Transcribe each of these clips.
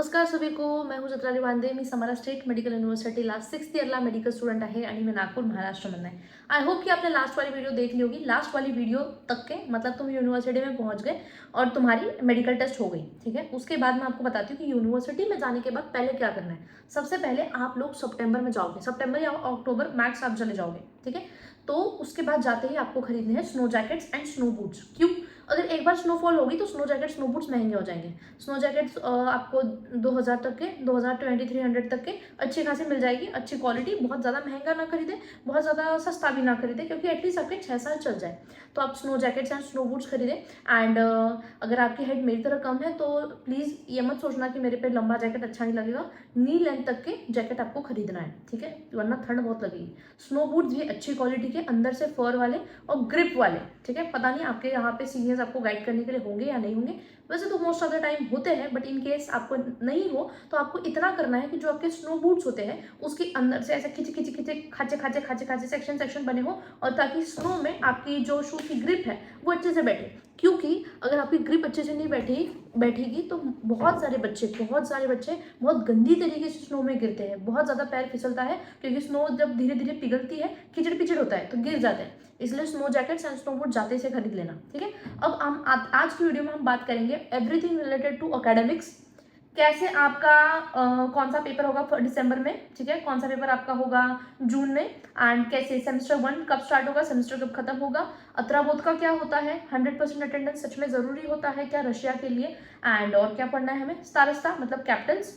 नमस्कार सभी को, मैं हूं चित्राली वांदे. मी समरा स्टेट मेडिकल युनिव्हर्सिटीला 6th इयरला मेडिकल स्टूडेंट आहे आणि मैं नागपुर महाराष्ट्रमधून आहे. आई होप कि आपने लास्ट वाली वीडियो देख ली होगी. लास्ट वाली वीडियो तक के मतलब तुम यूनिवर्सिटी में पहुंच गए और तुम्हारी मेडिकल टेस्ट हो गई. ठीक है, उसके बाद मैं आपको बताती हूँ कि यूनिवर्सिटी में जाने के बाद पहले क्या करना है. सबसे पहले आप लोग सितंबर में जाओगे, सितंबर या अक्टूबर मैक्स आप चले जाओगे. ठीक है, तो उसके बाद जाते ही आपको खरीदने हैं snow jackets and snow boots. क्यों? अगर एक बार स्नोफॉल होगी तो स्नो जैकेट स्नो बूट्स महंगे हो जाएंगे. स्नो जैकेट्स आपको 2000 तक के 2300 तक के अच्छी खासी मिल जाएगी. अच्छी क्वालिटी, बहुत ज़्यादा महंगा ना खरीदे, बहुत ज़्यादा सस्ता भी ना खरीदे, क्योंकि एटलीस्ट आपके 6 साल चल जाए. तो आप snow jackets and snow boots खरीदें. एंड अगर आपकी हाइट मेरी तरह कम है तो प्लीज़ ये मत सोचना कि मेरे पे लंबा जैकेट अच्छा नहीं लगेगा. नी लेंथ तक के जैकेट आपको खरीदना है. ठीक है, वरना ठंड बहुत लगेगी. स्नो बूट्स भी अच्छी क्वालिटी के, अंदर से फर वाले और ग्रिप वाले. ठीक है, पता नहीं आपके यहाँ पे सीनियर्स आपको गाइड करने के लिए होंगे या नहीं होंगे. वैसे तो मोस्ट ऑफ द टाइम होते हैं, बट इन केस आपको नहीं हो तो आपको इतना करना है कि जो आपके स्नो बूट्स होते हैं उसके अंदर से ऐसे खिंचे खिंचे खिंचे खाचे खाचे खाचे खाचे सेक्शन सेक्शन बने हो, और ताकि स्नो में आपकी जो शूज की ग्रिप है वो अच्छे से बैठे. क्योंकि अगर आपकी ग्रिप अच्छे से नहीं बैठेगी तो बहुत सारे बच्चे बहुत गंदी तरीके से स्नो में गिरते हैं. बहुत ज़्यादा पैर फिसलता है, क्योंकि स्नो जब धीरे धीरे पिघलती है कीचड़ पिचड़ होता है तो गिर जाते हैं. इसलिए snow jackets and snow boot जाते से खरीद लेना. ठीक है, अब हम आज की वीडियो में हम बात करेंगे एवरीथिंग रिलेटेड टू एकेडमिक्स. कैसे आपका कौन सा पेपर होगा दिसंबर में. ठीक है, कौन सा पेपर आपका होगा जून में. एंड कैसे सेमेस्टर 1 कब स्टार्ट होगा, सेमेस्टर कब खत्म होगा. अत्राबोध का क्या होता है, 100% अटेंडेंस सच में ज़रूरी होता है क्या रशिया के लिए. एंड और क्या पढ़ना है हमें, स्टारस्ता मतलब captains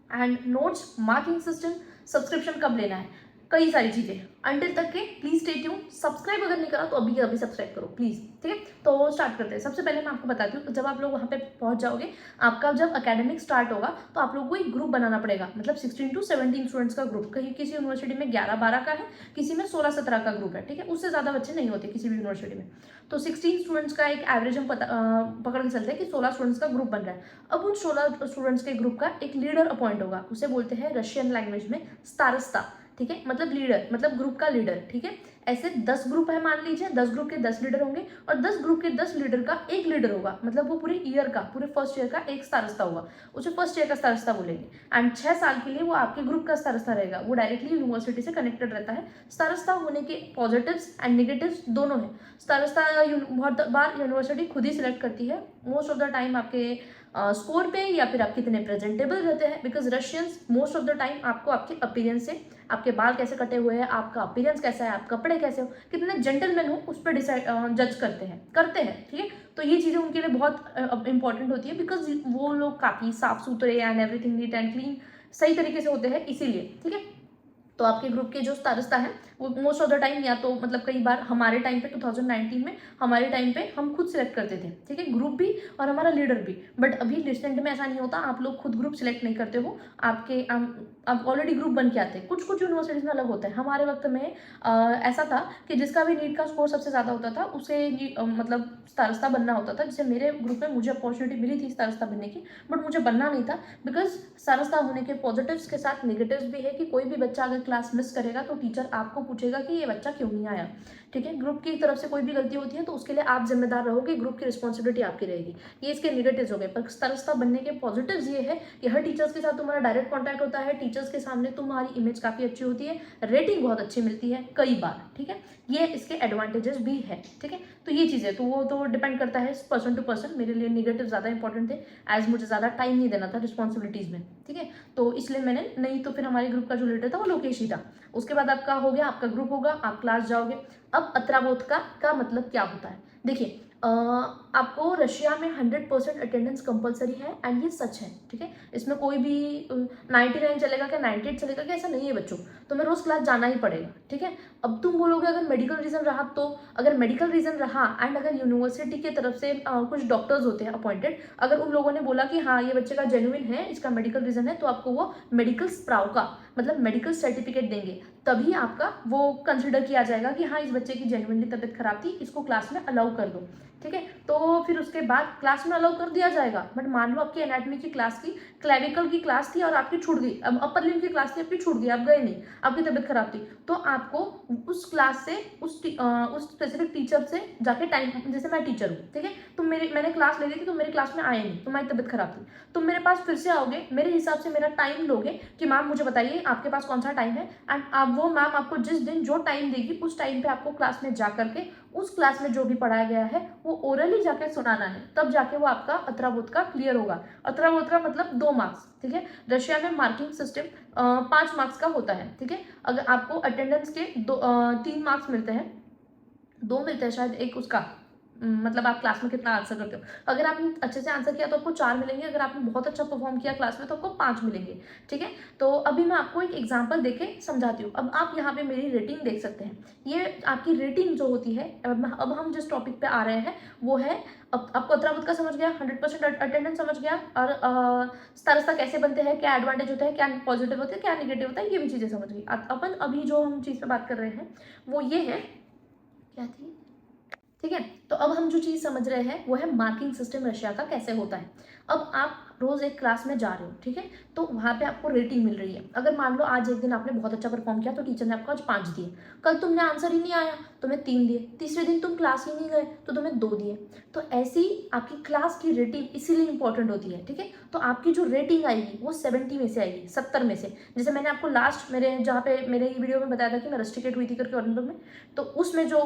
and notes, marking system, subscription कब लेना है, कई सारी चीज़ें. अंटिल तक के प्लीज स्टे ट्यून. सब्सक्राइब अगर नहीं करा तो अभी सब्सक्राइब करो प्लीज. ठीक है, तो स्टार्ट करते हैं. सबसे पहले मैं आपको बताती हूँ, जब आप लोग वहाँ पे पहुँच जाओगे, आपका जब एकेडमिक स्टार्ट होगा तो आप लोगों को एक ग्रुप बनाना पड़ेगा. मतलब 16 to 17 स्टूडेंट्स का ग्रुप. कहीं किसी यूनिवर्सिटी में 11-12 का है, किसी में 16-17 का ग्रुप है. ठीक है, उससे ज़्यादा बच्चे नहीं होते किसी भी यूनिवर्सिटी में. तो 16 स्टूडेंट्स का एक एवरेज हम पकड़ के चलते हैं कि 16 स्टूडेंट्स का ग्रुप बन रहा है. अब उन 16 स्टूडेंट्स के ग्रुप का एक लीडर अपॉइंट होगा. उसे बोलते हैं रशियन लैंग्वेज में स्टारस्ता. ठीक है, मतलब लीडर, मतलब ग्रुप का लीडर. ठीक है, ऐसे 10 ग्रुप है मान लीजिए, 10 ग्रुप के 10 लीडर होंगे और 10 ग्रुप के 10 लीडर का एक लीडर होगा. मतलब वो पूरे ईयर का, पूरे फर्स्ट ईयर का एक स्टारस्ता होगा. उसे फर्स्ट ईयर का स्टारस्ता बोलेंगे. एंड 6 साल के लिए वो आपके ग्रुप का स्टारस्ता रहेगा. वो डायरेक्टली यूनिवर्सिटी से कनेक्टेड रहता है. स्टारस्ता होने के पॉजिटिव्स एंड नेगेटिव्स दोनों है. स्टारस्ता बहुत बार यूनिवर्सिटी खुद ही सिलेक्ट करती है. मोस्ट ऑफ द टाइम आपके स्कोर पे या फिर आप कितने प्रेजेंटेबल रहते हैं. Because Russians most of the time आपको आपके अपीयरेंस से, आपके बाल कैसे कटे हुए हैं, आपका अपीयरेंस कैसा है, आप कपड़े कैसे हो, कितने जेंटलमैन हो, उस पर डिसाइड जज करते हैं. ठीक है, तो ये चीज़ें उनके लिए बहुत इंपॉर्टेंट होती है. बिकॉज वो लोग काफ़ी साफ सुथरे and everything neat and clean सही तरीके से होते हैं, इसीलिए. ठीक है, तो आपके ग्रुप के जो स्टारस्ता है वो मोस्ट ऑफ द टाइम, या तो मतलब कई बार हमारे टाइम पे 2019 में हमारे टाइम पे हम खुद सिलेक्ट करते थे. ठीक है, ग्रुप भी और हमारा लीडर भी. बट अभी रिसेंट में ऐसा नहीं होता, आप लोग खुद ग्रुप सिलेक्ट नहीं करते हो. आप ऑलरेडी ग्रुप बन के आते हैं. कुछ कुछ यूनिवर्सिटीज में अलग होता है. हमारे वक्त में ऐसा था कि जिसका भी नीट का स्कोर सबसे ज़्यादा होता था उसे मतलब स्टारस्ता बनना होता था. जैसे मेरे ग्रुप में मुझे अपॉर्चुनिटी मिली थी स्टारस्ता बनने की, बट मुझे बनना नहीं था. बिकॉज स्टारस्ता होने के पॉजिटिव्स के साथ नेगेटिव्स भी है कि कोई भी बच्चा अगर क्लास मिस करेगा तो टीचर आपको पूछेगा कि ये बच्चा क्यों नहीं आया. ठीक है, ग्रुप की तरफ से कोई भी गलती होती है तो उसके लिए आप जिम्मेदार रहोगे. ग्रुप की रिस्पॉन्सिबिलिटी आपकी रहेगी. ये इसके नेगेटिव्स हो गए. पर स्टारस्ता बनने के पॉजिटिव्स ये है कि हर टीचर्स के साथ तुम्हारा डायरेक्ट कॉन्टैक्ट होता है. टीचर्स के सामने तुम्हारी इमेज काफ़ी अच्छी होती है, रेटिंग बहुत अच्छी मिलती है कई बार. ठीक है, ये इसके एडवांटेजेस भी है. ठीक है, तो ये चीज़ें तो वो तो डिपेंड करता है पर्सन टू पर्सन. मेरे लिए नेगेटिव ज़्यादा इंपॉर्टेंट थे, एज मुझे ज़्यादा टाइम नहीं देना था रिस्पॉन्सिबिलिटीज़ में. ठीक है, तो इसलिए मैंने नहीं, तो फिर हमारे ग्रुप का जो लीडर था वो लोकेश ही था. उसके बाद आपका हो गया, आपका ग्रुप होगा, आप क्लास जाओगे. अब अत्राबोध का मतलब क्या होता है. देखिए, आपको रशिया में 100% अटेंडेंस कंपलसरी है एंड ये सच है. ठीक है, इसमें कोई भी 99 चलेगा क्या, 98 चलेगा क्या, ऐसा नहीं है बच्चों. तुम्हें रोज क्लास जाना ही पड़ेगा. ठीक है, अब तुम बोलोगे अगर मेडिकल रीजन रहा तो, अगर मेडिकल रीजन रहा एंड अगर यूनिवर्सिटी की तरफ से कुछ डॉक्टर्स होते हैं अपॉइंटेड, अगर उन लोगों ने बोला कि हाँ ये बच्चे का जेन्युइन है, इसका मेडिकल रीजन है, तो आपको वो मेडिकल स्प्राउ का मतलब मेडिकल सर्टिफिकेट देंगे. तभी आपका वो कंसिडर किया जाएगा कि हाँ इस बच्चे की जेन्युइनली तबीयत खराब थी, इसको क्लास में अलाउ कर दो. ठीक है। तो फिर उसके बाद क्लास में अलाउ कर दिया जाएगा। बट मान लो आपकी एनाटॉमी की क्लास की, क्लेविकल की क्लास थी और आपकी छूट गई, अब अपर लिम्ब की क्लास थी आपकी छूट गई, आप गए नहीं, आपकी तबीयत खराब थी, तो आपको उस क्लास से उस स्पेसिफिक टीचर से जाके टाइम, जैसे मैं टीचर हूँ, ठीक है, तो मैंने क्लास ले ली थी, तो मेरी क्लास में आए नहीं, तुम्हारी तबीयत खराब थी, तो मेरे पास फिर से आओगे, मेरे हिसाब से मेरा टाइम लोगे कि मैम मुझे बताइए आपके पास कौन सा टाइम है, एंड आप वो मैम आपको जिस दिन जो टाइम देगी उस टाइम पे आपको क्लास में जा करके उस क्लास में जो भी पढ़ाया गया है वो ओरली जाके सुनाना है, तब जाके वो आपका अथरावुत का क्लियर होगा। अथरावुत का मतलब 2 मार्क्स, ठीक है। रशिया में मार्किंग सिस्टम 5 मार्क्स का होता है, ठीक है। अगर आपको अटेंडेंस के 3 मार्क्स मिलते हैं, 2 मिलते हैं शायद, एक उसका मतलब आप क्लास में कितना आंसर करते हो, अगर आपने अच्छे से आंसर किया तो आपको 4 मिलेंगे, अगर आपने बहुत अच्छा परफॉर्म किया क्लास में तो आपको 5 मिलेंगे, ठीक है। तो अभी मैं आपको एक एग्जांपल देके समझाती हूँ। अब आप यहाँ पे मेरी रेटिंग देख सकते हैं, ये आपकी रेटिंग जो होती है, अब हम जिस टॉपिक पे आ रहे हैं वो है, अब आपको अथरावुत का समझ गया, 100% अटेंडेंस समझ गया, और स्तर कैसे बनते हैं, क्या एडवांटेज होता है, क्या पॉजिटिव होता है, क्या निगेटिव होता है, ये भी चीज़ें समझ गई। अपन अभी जो हम चीज़ पे बात कर रहे हैं वो ये है, क्या थी, ठीक है। तो अब हम जो चीज़ समझ रहे हैं वो है मार्किंग सिस्टम रशिया का कैसे होता है। अब आप रोज एक क्लास में जा रहे हो, ठीक है, तो वहाँ पे आपको रेटिंग मिल रही है। अगर मान लो आज एक दिन आपने बहुत अच्छा परफॉर्म किया तो टीचर ने आपको आज 5 दिए, कल तुमने आंसर ही नहीं आया तुम्हें 3 दिए, तीसरे दिन तुम क्लास ही नहीं गए तो तुम्हें 2 दिए। तो ऐसी आपकी क्लास की रेटिंग इसीलिए इंपॉर्टेंट होती है, ठीक है। तो आपकी जो रेटिंग आएगी वो 70 में से आएगी, 70 में से। जैसे मैंने आपको लास्ट मेरे जहाँ पे मेरे वीडियो में बताया था कि मैं रस्टिकेट हुई थी करके ऑरेंजबर्ग में, तो उसमें जो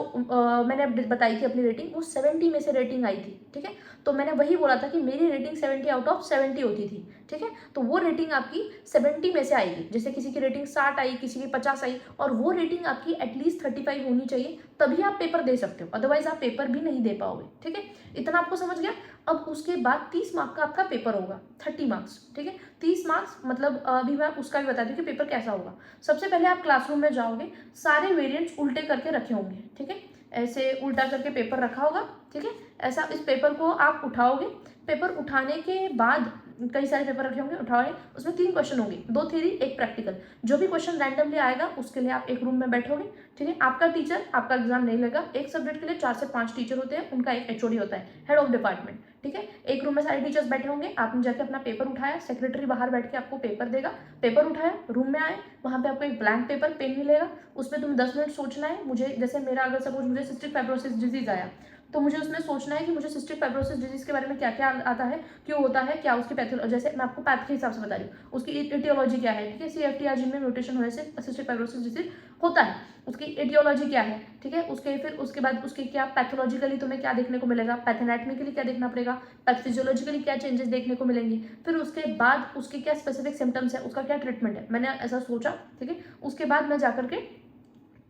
मैंने बताई थी अपनी रेटिंग, वो 70 में से रेटिंग आई थी, ठीक है। तो मैंने वही बोला था कि मेरी रेटिंग 70 आउट ऑफ 70 होती थी, ठीक है। तो वो रेटिंग आपकी 70 में से आएगी। जैसे किसी की रेटिंग 60 आई, किसी की 50 आई, और वो रेटिंग आपकी एटलीस्ट 35 होनी चाहिए, तभी आप पेपर दे सकते हो, अदरवाइज आप पेपर भी नहीं दे पाओगे, ठीक है। इतना आपको समझ गया। अब उसके बाद 30 मार्क का आपका पेपर होगा, 30 मार्क्स, ठीक है। 30 मार्क्स मतलब अभी मैं उसका भी बता दूं कि पेपर कैसा होगा। सबसे पहले आप क्लासरूम में जाओगे, सारे वेरिएंट्स उल्टे करके रखे होंगे, ठीक है, ऐसे उल्टा करके पेपर रखा होगा, ठीक है। ऐसा इस पेपर को आप उठाओगे, पेपर उठाने के बाद कई सारे पेपर रखे होंगे, उठाओगे, उसमें 3 क्वेश्चन होंगे, 2 थ्योरी 1 प्रैक्टिकल। जो भी क्वेश्चन रैंडमली आएगा उसके लिए आप एक रूम में बैठोगे, ठीक है। आपका टीचर आपका एग्जाम नहीं लेगा, एक सब्जेक्ट के लिए 4 से 5 टीचर होते हैं, उनका एक एचओडी होता है, हेड ऑफ डिपार्टमेंट, ठीक है। एक रूम में सारे टीचर्स बैठे होंगे, आपने जाके अपना पेपर उठाया, सेक्रेटरी बाहर बैठ के आपको पेपर देगा, पेपर उठाया, रूम में आए, वहाँ पे आपको एक ब्लैंक पेपर पेन मिलेगा, उसमें तुम्हें 10 मिनट सोचना है। मुझे जैसे मेरा अगर सपोज मुझे सिस्टिक फाइब्रोसिस डिजीज आया, तो मुझे उसमें सोचना है कि मुझे सिस्टिक फाइब्रोसिस डिजीज के बारे में क्या क्या आता है, क्यों होता है, क्या उसकी पैथोलॉजी, जैसे मैं आपको पैथ के हिसाब से बता रही हूँ, उसकी एटियोलॉजी क्या है, ठीक है। CFTR जीन में म्यूटेशन होने से सिस्टिक फाइब्रोसिस डिजीज होता है, उसकी एटियोलॉजी क्या है, ठीक है। फिर उसके बाद उसके क्या पैथोलॉजिकली तुम्हें क्या देखने को मिलेगा, पैथोनैटमिकली क्या देखना पड़ेगा, पैथोफिजियोलॉजिकली क्या चेंजेस देखने को मिलेंगे, फिर उसके बाद उसके क्या स्पेसिफिक सिम्टम्स है, उसका क्या ट्रीटमेंट है, मैंने ऐसा सोचा, ठीक है। उसके बाद मैं जाकर के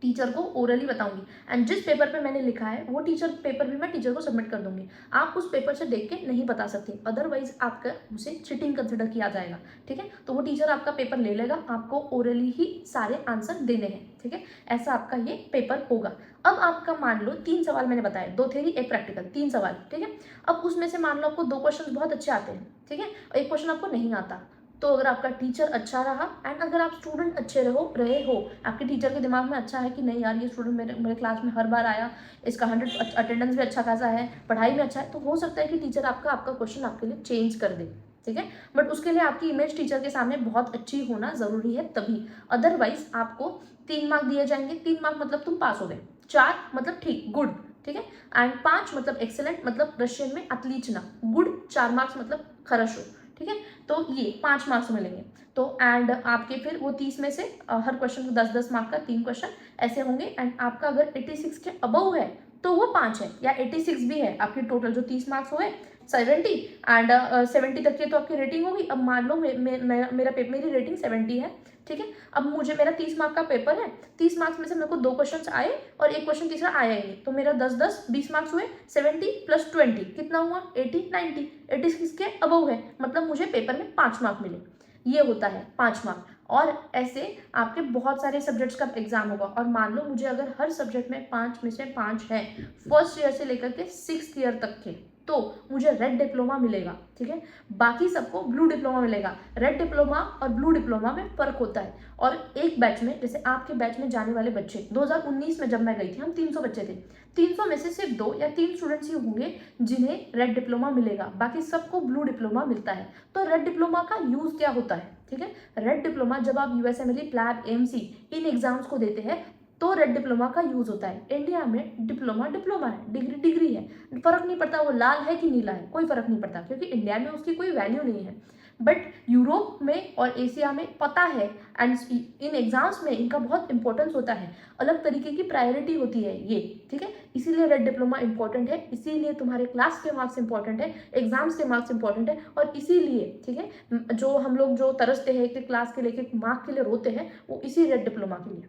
टीचर को ओरली बताऊंगी, एंड जिस पेपर पे मैंने लिखा है वो पेपर भी मैं टीचर को सबमिट कर दूंगी। आप उस पेपर से देख के नहीं बता सकते, अदरवाइज आपका उसे चीटिंग कंसिडर किया जाएगा, ठीक है। तो वो टीचर आपका पेपर ले लेगा, आपको ओरली ही सारे आंसर देने हैं, ठीक है। ऐसा आपका ये पेपर होगा। अब आपका मान लो 3 सवाल मैंने बताए, 2 थ्योरी 1 प्रैक्टिकल, 3 सवाल, ठीक है। अब उसमें से मान लो आपको 2 क्वेश्चन बहुत अच्छे आते हैं, ठीक है, और 1 क्वेश्चन आपको नहीं आता। तो अगर आपका टीचर अच्छा रहा एंड अगर आप स्टूडेंट अच्छे रहे हो, आपके टीचर के दिमाग में अच्छा है कि नहीं यार ये स्टूडेंट मेरे क्लास में हर बार आया, इसका 100 अटेंडेंस भी अच्छा खासा है, पढ़ाई में अच्छा है, तो हो सकता है कि टीचर आपका क्वेश्चन आपके लिए चेंज कर दे, ठीक है। बट उसके लिए आपकी इमेज टीचर के सामने बहुत अच्छी होना जरूरी है तभी, अदरवाइज आपको 3 मार्क दिए जाएंगे। 3 मार्क मतलब तुम पास हो गए, 4 मतलब ठीक, गुड, ठीक है, एंड 5 मतलब एक्सेलेंट, मतलब रशियन में अतलीचना, गुड, 4 मार्क्स मतलब खरशो, ठीक है। तो ये 5 मार्क्स मिलेंगे। तो एंड आपके फिर वो 30 में से हर क्वेश्चन को 10-10 मार्क का 3 क्वेश्चन ऐसे होंगे, एंड आपका अगर 86 के अबव है तो वो 5 है, या 86 भी है, आपकी टोटल जो 30 मार्क्स हुए 70 एंड 70 तक की तो आपकी रेटिंग होगी। अब मान लो मेरी रेटिंग 70 है, ठीक है। अब मुझे मेरा 30 मार्क का पेपर है, 30 मार्क्स में से मेरे को 2 क्वेश्चन आए और 1 क्वेश्चन तीसरा आया ही नहीं, तो मेरा 10-10 20 मार्क्स हुए, 70 + 20 कितना हुआ, 80 90, 86 के अबव है, मतलब मुझे पेपर में 5 मार्क मिले। ये होता है 5 मार्क। और ऐसे आपके बहुत सारे सब्जेक्ट्स का एग्जाम होगा, और मान लो मुझे अगर हर सब्जेक्ट में 5 में से 5 है, फर्स्ट ईयर से लेकर के 6th ईयर तक के, तो मुझे रेड डिप्लोमा मिलेगा, ठीक है। बाकी सबको ब्लू डिप्लोमा मिलेगा। रेड डिप्लोमा और ब्लू डिप्लोमा में फर्क होता है। और एक बैच में, जैसे आपके बैच में जाने वाले बच्चे 2019 में जब मैं गई थी, हम 300 बच्चे थे, 300 में से सिर्फ 2 या 3 स्टूडेंट्स ही होंगे जिन्हें रेड डिप्लोमा मिलेगा, बाकी सबको ब्लू डिप्लोमा मिलता है। तो रेड डिप्लोमा का यूज क्या होता है, ठीक है। रेड डिप्लोमा जब आप यूएसएमएलई, प्लैब, एएमसी इन एग्जाम्स को देते हैं तो रेड डिप्लोमा का यूज होता है। इंडिया में डिप्लोमा डिप्लोमा है, डिग्री डिग्री है, फर्क नहीं पड़ता वो लाल है कि नीला है, कोई फर्क नहीं पड़ता, क्योंकि इंडिया में उसकी कोई वैल्यू नहीं है। बट यूरोप में और एशिया में पता है, एंड इन एग्जाम्स में इनका बहुत इंपॉर्टेंस होता है, अलग तरीके की प्रायोरिटी होती है ये, ठीक है। इसीलिए रेड डिप्लोमा इंपॉर्टेंट है, इसीलिए तुम्हारे क्लास के मार्क्स इंपॉर्टेंट है, एग्जाम्स के मार्क्स इंपॉर्टेंट है, और इसीलिए, ठीक है, जो हम लोग जो तरसते हैं कि क्लास के लेके मार्क के लिए रोते हैं, वो इसी रेड डिप्लोमा के लिए,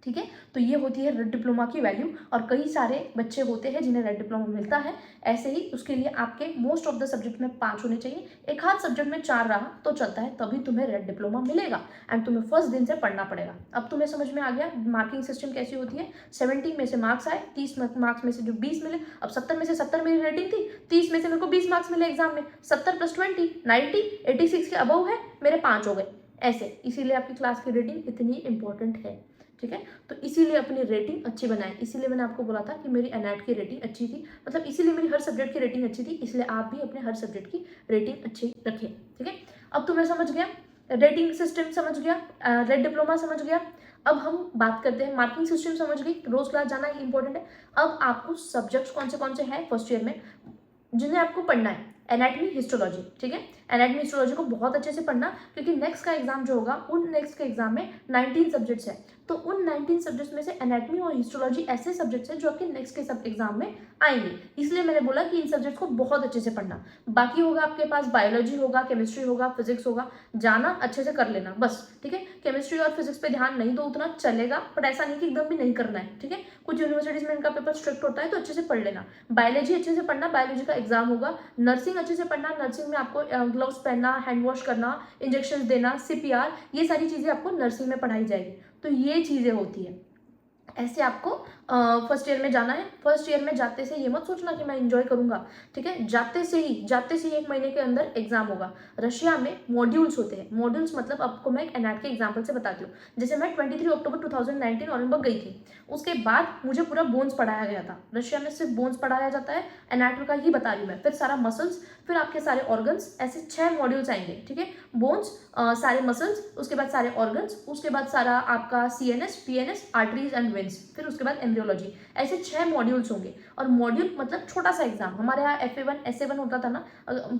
ठीक है। तो ये होती है रेड डिप्लोमा की वैल्यू, और कई सारे बच्चे होते हैं जिन्हें रेड डिप्लोमा मिलता है। ऐसे ही उसके लिए आपके मोस्ट ऑफ द सब्जेक्ट में 5 होने चाहिए, एक हाथ सब्जेक्ट में 4 रहा तो चलता है, तभी तुम्हें रेड डिप्लोमा मिलेगा, एंड तुम्हें फर्स्ट दिन से पढ़ना पड़ेगा। अब तुम्हें समझ में आ गया मार्किंग सिस्टम कैसी होती है। 70 में से मार्क्स आए, 30 मार्क्स में से जो 20 मिले, अब 70 में से 70 मेरी रेटिंग थी, 30 में से मेरे को 20 मार्क्स मिले एग्जाम में, 70 + 20 90, 86 के अबव है, मेरे 5 हो गए, ऐसे। इसीलिए आपकी क्लास की रेटिंग इतनी इंपॉर्टेंट है, ठीक है। तो इसीलिए अपनी रेटिंग अच्छी बनाएं। इसीलिए मैंने आपको बोला था कि मेरी एनएट की रेटिंग अच्छी थी, मतलब इसीलिए मेरी हर सब्जेक्ट की रेटिंग अच्छी थी, इसलिए आप भी अपने हर सब्जेक्ट की रेटिंग अच्छी रखें, ठीक है। अब तुम्हें समझ गया, रेटिंग सिस्टम समझ गया, रेड डिप्लोमा समझ गया। अब हम बात करते हैं, मार्किंग सिस्टम समझ गई, रोज क्लास जाना ही इंपॉर्टेंट है। अब आपको सब्जेक्ट्स कौन से हैं फर्स्ट ईयर में जिन्हें आपको पढ़ना है। एनाटमी, हिस्टोलॉजी, ठीक है। एनाटमी हिस्टोलॉजी को बहुत अच्छे से पढ़ना, क्योंकि नेक्स्ट का एग्जाम जो होगा, उन नेक्स्ट के एग्जाम में 19 सब्जेक्ट्स है, तो उन 19 सब्जेक्ट्स में से एनाटमी और हिस्टोलॉजी ऐसे सब्जेक्ट्स हैं जो आपके नेक्स्ट के सब एग्जाम में आएंगे। इसलिए मैंने बोला कि इन सब्जेक्ट्स को बहुत अच्छे से पढ़ना। बाकी होगा आपके पास बायोलॉजी होगा, केमिस्ट्री होगा, फिजिक्स होगा, जाना अच्छे से कर लेना बस, ठीक है। केमिस्ट्री और फिजिक्स पे ध्यान नहीं दो उतना चलेगा, बट ऐसा नहीं कि एकदम भी नहीं करना है, ठीक है। कुछ यूनिवर्सिटीज में इनका पेपर स्ट्रिक्ट होता है, तो अच्छे से पढ़ लेना। बायोलॉजी अच्छे से पढ़ना, बायोलॉजी का एग्जाम होगा। नर्सिंग अच्छे से पढ़ना, नर्सिंग में आपको ग्लव्स पहनना, हैंड वॉश करना, इंजेक्शन देना, सीपीआर, ये सारी चीजें आपको नर्सिंग में पढ़ाई जाएगी। तो ये चीजें होती है, ऐसे आपको फर्स्ट ईयर में जाना है। फर्स्ट ईयर में जाते से ये मत सोचना कि मैं एंजॉय करूंगा, ठीक है। जाते से ही 1 महीने के अंदर एग्जाम होगा। रशिया में मॉड्यूल्स होते हैं। मॉड्यूल्स मतलब आपको मैं एक एनएट के एग्जाम्पल से बताती हूँ। जैसे मैं 23 अक्टूबर 2019 ऑलम्बर्ग गई थी, उसके बाद मुझे पूरा बोन्स पढ़ाया गया था। रशिया में सिर्फ बोन्स पढ़ाया जाता है, एनएट का ही बता रही हूँ मैं, फिर सारा मसल्स, फिर आपके सारे ऑर्गन्स, ऐसे 6 मॉड्यूल्स आएंगे, ठीक है। बोन्स, सारे मसल्स, उसके बाद सारे ऑर्गन्स, उसके बाद सारा आपका CNS, PNS, arteries and veins, फिर उसके बाद एम्ब्रियोलॉजी, ऐसे 6 मॉड्यूल्स होंगे। और मॉड्यूल मतलब छोटा सा एग्जाम, हमारे यहाँ FA1 SA1 होता था ना,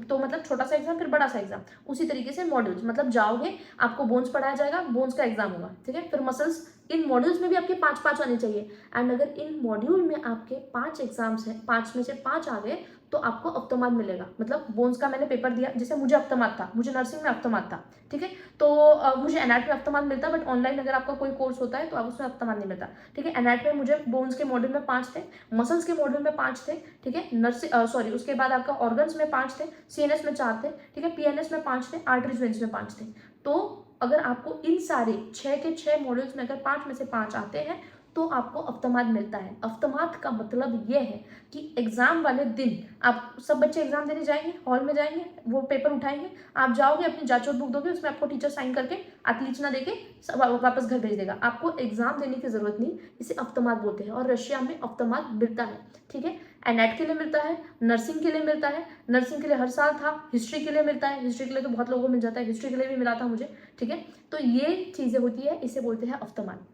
तो मतलब छोटा सा एग्जाम फिर बड़ा सा एग्जाम, उसी तरीके से मॉड्यूल्स मतलब जाओगे, आपको बोन्स पढ़ाया जाएगा, बोन्स का एग्जाम होगा, ठीक है। फिर मसल्स, इन मॉड्यूल्स में भी आपके 5 आने चाहिए, एंड अगर इन मॉड्यूल में आपके 5 एग्जाम्स हैं, 5 में से 5 आ गए तो आपको अफ्तोमाद मिलेगा। मतलब बोन्स का मैंने पेपर दिया, जैसे मुझे अफ्तोमाद था, मुझे नर्सिंग में अफ्तोमाद था, ठीक है। तो मुझे एनएट में अफ्तोमाद मिलता, बट ऑनलाइन अगर आपका कोई कोर्स होता है तो आप उसमें अफ्तोमाद नहीं मिलता, ठीक है। एनएट में मुझे बोन्स के मॉड्यूल में 5 थे, मसल्स के मॉड्यूल में 5 थे, ठीक है। उसके बाद आपका ऑर्गन्स में 5 थे, सीएनएस में 4 थे, ठीक है, पीएनएस में 5 थे, आर्टरीज वेन्स में 5 थे। तो अगर आपको इन सारे 6 के 6 मॉड्यूल्स में अगर 5 में से 5 आते हैं तो आपको अफ्तोमाद मिलता है। अफ्तोमाद का मतलब ये है कि एग्जाम वाले दिन आप सब बच्चे एग्जाम देने जाएंगे, हॉल में जाएंगे, वो पेपर उठाएंगे, आप जाओगे, अपनी जांच बुक दोगे, उसमें आपको टीचर साइन करके आतलीचना देके वापस घर भेज देगा। आपको एग्जाम देने की जरूरत नहीं, इसे अफ्तोमाद बोलते हैं, और रशिया में अफ्तोमाद मिलता है, ठीक है। एनएट के लिए मिलता है, नर्सिंग के लिए मिलता है, नर्सिंग के लिए हर साल था, हिस्ट्री के लिए मिलता है, हिस्ट्री के लिए तो बहुत लोगों को मिल जाता है, हिस्ट्री के लिए भी मिला था मुझे, ठीक है। तो ये चीजें होती है, इसे बोलते हैं अफ्तोमाद।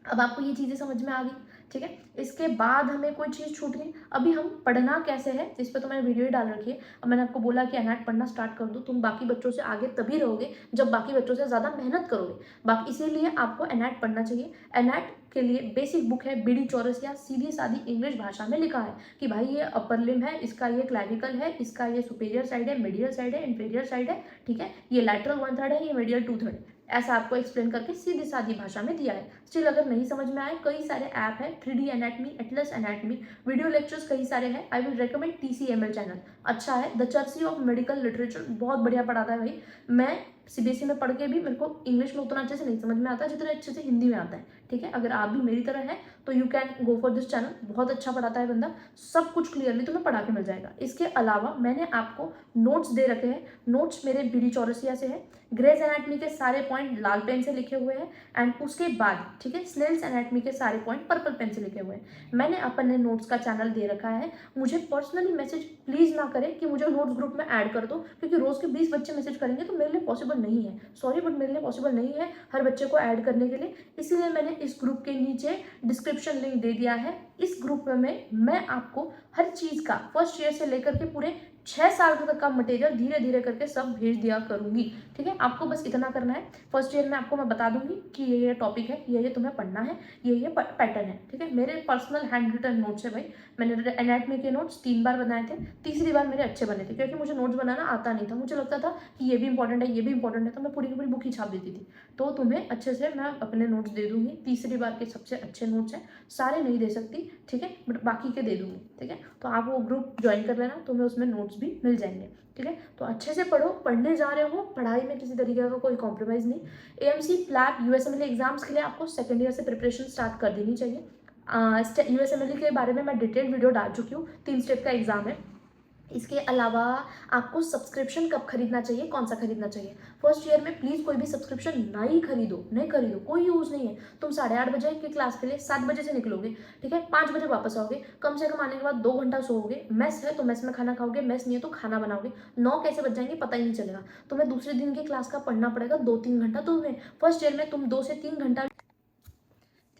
अब आपको ये चीजें समझ में आ गई, ठीक है। इसके बाद हमें कोई चीज छूट गई, अभी हम पढ़ना कैसे है, इस पर तो मैंने वीडियो ही डाल रखी है। अब मैंने आपको बोला कि एनएट पढ़ना स्टार्ट कर दो, तुम बाकी बच्चों से आगे तभी रहोगे जब बाकी बच्चों से ज्यादा मेहनत करोगे। बाकी इसीलिए आपको एनएट पढ़ना चाहिए। एनएट के लिए बेसिक बुक है बीडी चौरसिया, सीधी सादी इंग्लिश भाषा में लिखा है कि भाई ये अपर लिम है, इसका ये क्लैविकल है, इसका ये सुपेरियर साइड है, मिडियल साइड है, इंफीरियर साइड है, ठीक है, ये लैटरल 1/3 है, ये मीडियल 2/3, ऐसा आपको एक्सप्लेन करके सीधी सादी भाषा में दिया है। स्टिल अगर नहीं समझ में आए, कई सारे ऐप है, 3D anatomy, Atlas anatomy, video lectures कई सारे हैं। I will recommend TCML channel, अच्छा है। द चर्सी ऑफ मेडिकल लिटरेचर बहुत बढ़िया पढ़ाता है भाई। मैं CBSE में पढ़ के भी मेरे को इंग्लिश में उतना अच्छे से नहीं समझ में आता जितना अच्छे से हिंदी में आता है, ठीक है। अगर आप भी मेरी तरह है तो you can go for this channel, बहुत अच्छा पढ़ाता है बंदा, सब कुछ क्लियरली तुम्हें पढ़ा के मिल जाएगा। इसके अलावा मैंने आपको नोट्स दे रखे हैं, नोट्स मेरे BD चौरसिया से है, ग्रेज एनाटमी के सारे पॉइंट लाल पेन से लिखे हुए हैं, एंड उसके बाद ठीक है स्नेल्स एनाटमी के सारे पॉइंट पर्पल पेन से लिखे हुए हैं। मैंने अपने नोट्स का चैनल दे रखा है, मुझे पर्सनली मैसेज प्लीज ना करें कि मुझे नोट्स ग्रुप में ऐड कर दो, क्योंकि रोज के 20 बच्चे मैसेज करेंगे तो मेरे लिए पॉसिबल नहीं है, सॉरी बट मेरे लिए पॉसिबल नहीं है हर बच्चे को ऐड करने के लिए। इसीलिए मैंने इस ग्रुप के नीचे डिस्क्रिप्शन लिंक दे दिया है। इस ग्रुप में मैं आपको हर चीज का फर्स्ट ईयर से लेकर के पूरे 6 साल तक का मटेरियल धीरे धीरे करके सब भेज दिया करूंगी, ठीक है। आपको बस इतना करना है, फर्स्ट ईयर में आपको मैं बता दूंगी कि ये टॉपिक है, ये तुम्हें पढ़ना है, ये पैटर्न है, ठीक है। मेरे पर्सनल हैंड रिटन नोट्स है भाई, मैंने एनाटमी के नोट्स 3 बार बनाए थे, तीसरी बार मेरे अच्छे बने थे, क्योंकि मुझे नोट्स बनाना आता नहीं था, मुझे लगता था कि ये भी इंपॉर्टेंट है, ये भी इंपॉर्टेंट है, तो मैं पूरी की पूरी बुक ही छाप देती थी। तो तुम्हें अच्छे से मैं अपने नोट्स दे दूंगी, तीसरी बार के सबसे अच्छे नोट्स हैं, सारे नहीं दे सकती, ठीक है, बट बाकी के दे दूंगी, ठीक है। तो आप वो ग्रुप ज्वाइन कर लेना, तुम्हें उसमें नोट्स भी मिल जाएंगे, ठीक है। तो अच्छे से पढ़ो, पढ़ने जा रहे हो, पढ़ाई में किसी तरीके का कोई कॉम्प्रोमाइज़ नहीं। AMC प्लैट USMLE एग्जाम्स के लिए आपको सेकेंड ईयर से प्रिपरेशन स्टार्ट कर देनी चाहिए। USMLE के बारे में मैं डिटेल वीडियो डाल चुकी हूँ, 3 स्टेप का एग्जाम है। इसके अलावा आपको सब्सक्रिप्शन कब खरीदना चाहिए, कौन सा खरीदना चाहिए, फर्स्ट ईयर में प्लीज़ कोई भी सब्सक्रिप्शन नहीं खरीदो, कोई यूज़ नहीं है। तुम 8:30 बजे की क्लास के लिए 7 बजे से निकलोगे, ठीक है, 5 बजे वापस आओगे, कम से कम आने के बाद 2 घंटा सोओगे, मेस है तो मेस में खाना खाओगे, मेस नहीं है तो खाना बनाओगे, 9 कैसे बज जाएंगे पता ही नहीं चलेगा। तुम्हें दूसरे दिन की क्लास का पढ़ना पड़ेगा 2-3 घंटा, तो तुम्हें फर्स्ट ईयर में तुम 2 से 3 घंटा,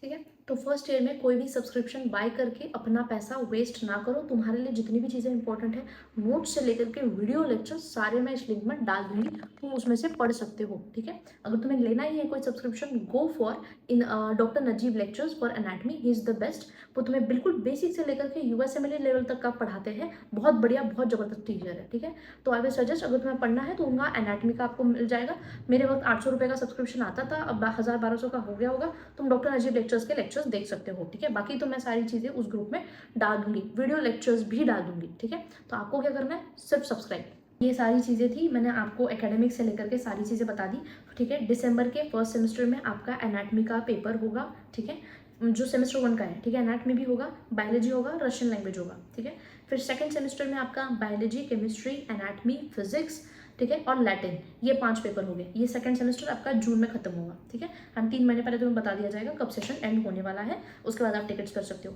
ठीक है। तो फर्स्ट ईयर में कोई भी सब्सक्रिप्शन बाय करके अपना पैसा वेस्ट ना करो। तुम्हारे लिए जितनी भी चीज़ें इंपॉर्टेंट है, नोट्स से लेकर के वीडियो लेक्चर सारे मैं इस लिंक में डाल दूंगी, तुम उसमें से पढ़ सकते हो, ठीक है। अगर तुम्हें लेना ही है कोई subscription, go for in doctor Najeeb lectures for anatomy, he is the best. वो तुम्हें बिल्कुल बेसिक से लेकर के USMLE लेवल तक का पढ़ाते हैं, बहुत बढ़िया, बहुत ज़बरदस्त टीचर है, ठीक है। तो आई विल सजेस्ट, अगर तुम्हें पढ़ना है तो उनका एनाटमी का आपको मिल जाएगा। मेरे वक्त 800 रुपये का सब्सक्रिप्शन आता था, अब 1000-1200 का हो गया होगा। तुम डॉक्टर नजीब लेक्चर्स के लेक्चर्स देख सकते हो, ठीक है। बाकी तो मैं सारी चीज़ें उस ग्रुप में डाल दूंगी, वीडियो लेक्चर्स भी डाल दूंगी, ठीक है। तो आपको क्या करना है, सिर्फ सब्सक्राइब। ये सारी चीज़ें थी, मैंने आपको एकेडमिक से लेकर के सारी चीज़ें बता दी, ठीक है। दिसंबर के फर्स्ट सेमेस्टर में आपका एनाटमी का पेपर होगा, ठीक है, जो सेमेस्टर 1 का है, ठीक है। एनाटमी भी होगा, बायोलॉजी होगा, रशियन लैंग्वेज होगा, ठीक है। फिर सेकेंड सेमेस्टर में आपका बायोलॉजी, केमिस्ट्री, एनाटमी, फिजिक्स, ठीक है, और लैटिन, ये 5 पेपर हो गए। ये सेकंड सेमेस्टर आपका जून में खत्म होगा, ठीक है। हम 3 महीने पहले तुम्हें बता दिया जाएगा कब सेशन एंड होने वाला है, उसके बाद आप टिकट्स कर सकते हो।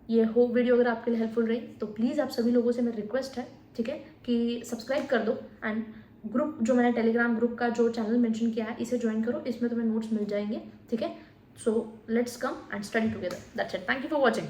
ये हो वीडियो अगर आपके लिए हेल्पफुल रही तो प्लीज़ आप सभी लोगों से मेरी रिक्वेस्ट है, ठीक है, कि सब्सक्राइब कर दो, एंड ग्रुप जो मैंने टेलीग्राम ग्रुप का जो चैनल मेंशन किया है इसे ज्वाइन करो, इसमें तुम्हें नोट्स मिल जाएंगे, ठीक है। So let's come and study together, that's it, thank you for watching.